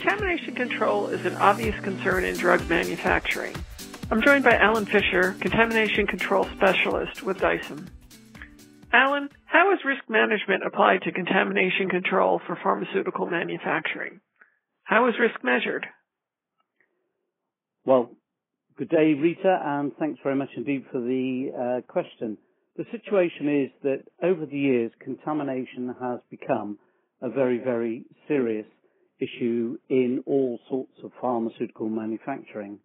Contamination control is an obvious concern in drug manufacturing. I'm joined by Alan Fisher, Contamination Control Specialist with Dycem. Alan, how is risk management applied to contamination control for pharmaceutical manufacturing? How is risk measured? Well, good day, Rita, and thanks very much indeed for the question. The situation is that over the years, contamination has become a very, very serious issue in all sorts of pharmaceutical manufacturing,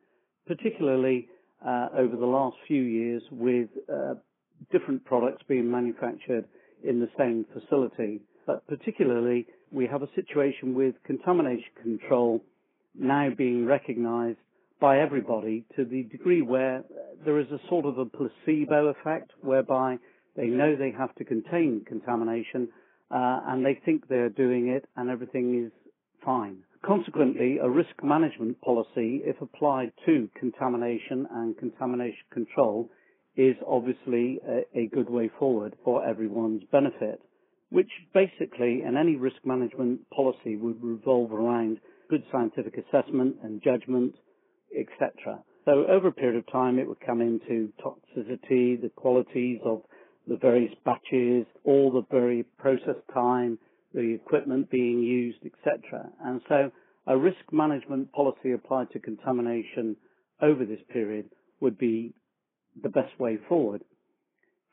particularly over the last few years with different products being manufactured in the same facility. But particularly, we have a situation with contamination control now being recognized by everybody to the degree where there is a sort of a placebo effect whereby they know they have to contain contamination and they think they're doing it and everything is fine. Consequently, a risk management policy, if applied to contamination and contamination control, is obviously a good way forward for everyone's benefit, which basically in any risk management policy would revolve around good scientific assessment and judgment, etc. So over a period of time, it would come into toxicity, the qualities of the various batches, all the very process time, the equipment being used, etc. And so a risk management policy applied to contamination over this period would be the best way forward.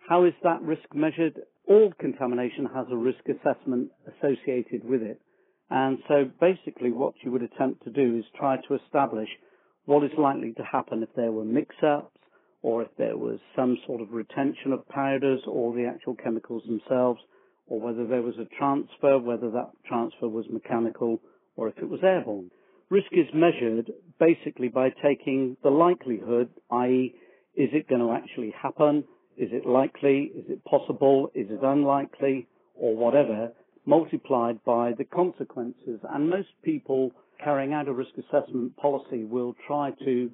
How is that risk measured? All contamination has a risk assessment associated with it. And so basically what you would attempt to do is try to establish what is likely to happen if there were mix-ups or if there was some sort of retention of powders or the actual chemicals themselves, or whether there was a transfer, whether that transfer was mechanical or if it was airborne. Risk is measured basically by taking the likelihood, i.e., is it going to actually happen? Is it likely? Is it possible? Is it unlikely? Or whatever, multiplied by the consequences. And most people carrying out a risk assessment policy will try to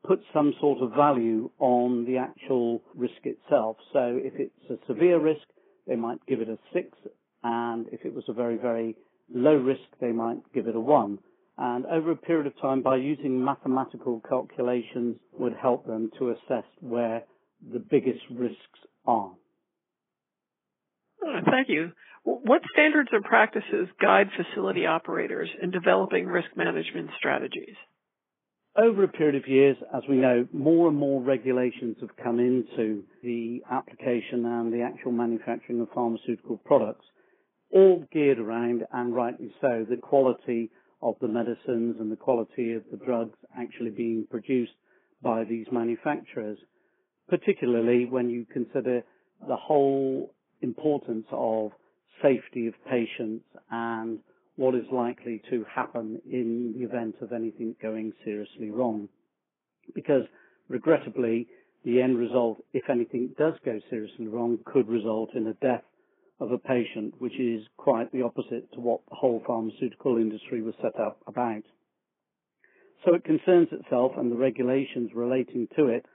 put some sort of value on the actual risk itself. So if it's a severe risk, they might give it a 6, and if it was a very, very low risk, they might give it a 1. And over a period of time, by using mathematical calculations, would help them to assess where the biggest risks are. Thank you. What standards or practices guide facility operators in developing risk management strategies? Over a period of years, as we know, more and more regulations have come into the application and the actual manufacturing of pharmaceutical products, all geared around, and rightly so, the quality of the medicines and the quality of the drugs actually being produced by these manufacturers, particularly when you consider the whole importance of safety of patients and what is likely to happen in the event of anything going seriously wrong. Because, regrettably, the end result, if anything does go seriously wrong, could result in a death of a patient, which is quite the opposite to what the whole pharmaceutical industry was set up about. So it concerns itself, and the regulations relating to it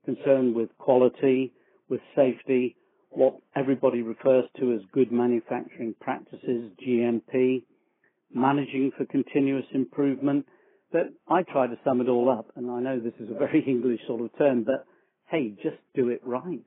concern with quality, with safety, what everybody refers to as good manufacturing practices, GMP, managing for continuous improvement. But I try to sum it all up, and I know this is a very English sort of term, but hey, just do it right.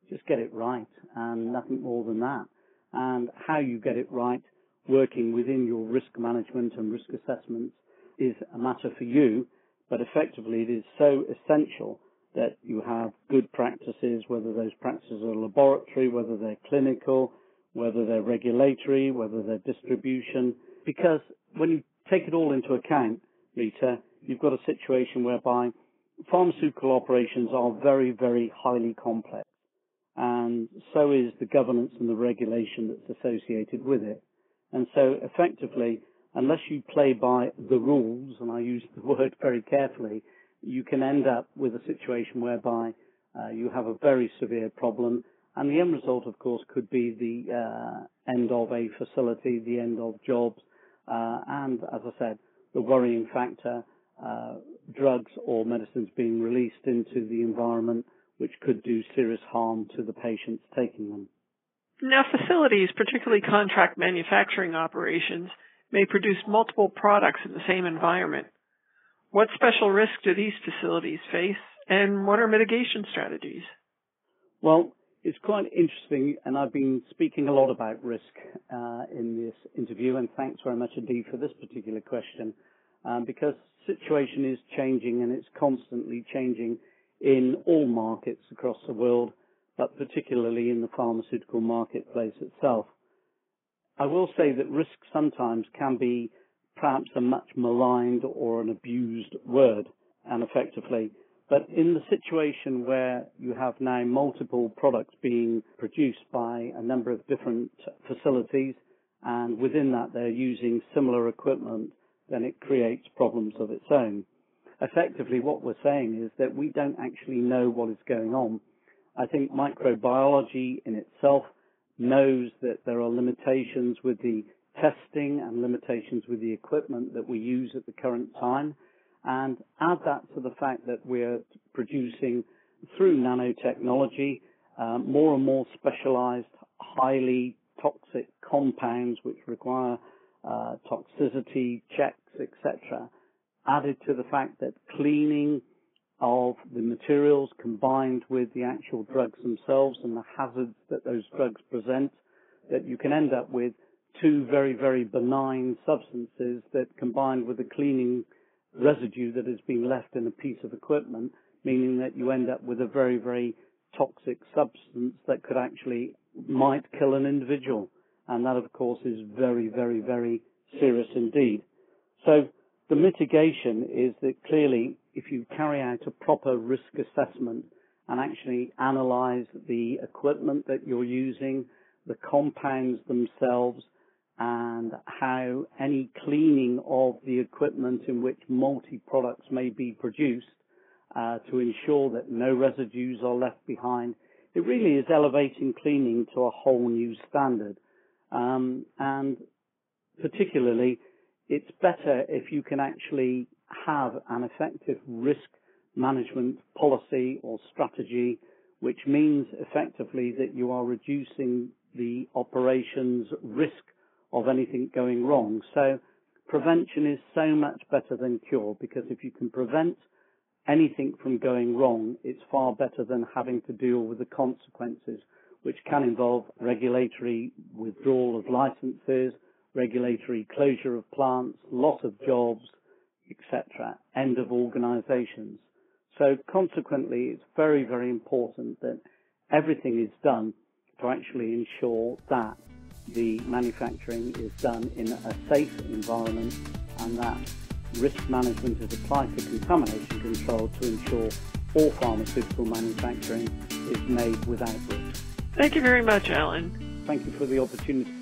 Just get it right, and nothing more than that. And how you get it right, working within your risk management and risk assessments, is a matter for you, but effectively it is so essential that you have good practices, whether those practices are laboratory, whether they're clinical, whether they're regulatory, whether they're distribution. Because when you take it all into account, Rita, you've got a situation whereby pharmaceutical operations are very, very highly complex. And so is the governance and the regulation that's associated with it. And so effectively, unless you play by the rules, and I use the word very carefully, you can end up with a situation whereby you have a very severe problem, and the end result, of course, could be the end of a facility, the end of jobs, and, as I said, the worrying factor, drugs or medicines being released into the environment which could do serious harm to the patients taking them. Now, facilities, particularly contract manufacturing operations, may produce multiple products in the same environment. What special risks do these facilities face, and what are mitigation strategies? Well, it's quite interesting, and I've been speaking a lot about risk in this interview, and thanks very much indeed for this particular question, because the situation is changing, and it's constantly changing in all markets across the world, but particularly in the pharmaceutical marketplace itself. I will say that risk sometimes can be perhaps a much maligned or an abused word, and effectively. But in the situation where you have now multiple products being produced by a number of different facilities, and within that they're using similar equipment, then it creates problems of its own. Effectively, what we're saying is that we don't actually know what is going on. I think microbiology in itself knows that there are limitations with the testing and limitations with the equipment that we use at the current time. And add that to the fact that we're producing, through nanotechnology, more and more specialized, highly toxic compounds which require toxicity checks, etc. Added to the fact that cleaning of the materials combined with the actual drugs themselves and the hazards that those drugs present, that you can end up with two very, very benign substances that, combined with the cleaning residue that has been left in a piece of equipment, meaning that you end up with a very, very toxic substance that could actually might kill an individual. And that, of course, is very, very, very serious indeed. So the mitigation is that clearly if you carry out a proper risk assessment and actually analyze the equipment that you're using, the compounds themselves, and how any cleaning of the equipment in which multi-products may be produced to ensure that no residues are left behind. It really is elevating cleaning to a whole new standard. And particularly, it's better if you can actually have an effective risk management policy or strategy, which means effectively that you are reducing the operations risk of anything going wrong. So prevention is so much better than cure, because if you can prevent anything from going wrong, it's far better than having to deal with the consequences, which can involve regulatory withdrawal of licenses, regulatory closure of plants, loss of jobs, etc., end of organizations. So consequently, it's very, very important that everything is done to actually ensure that the manufacturing is done in a safe environment and that risk management is applied to contamination control to ensure all pharmaceutical manufacturing is made without risk. Thank you very much, Alan. Thank you for the opportunity.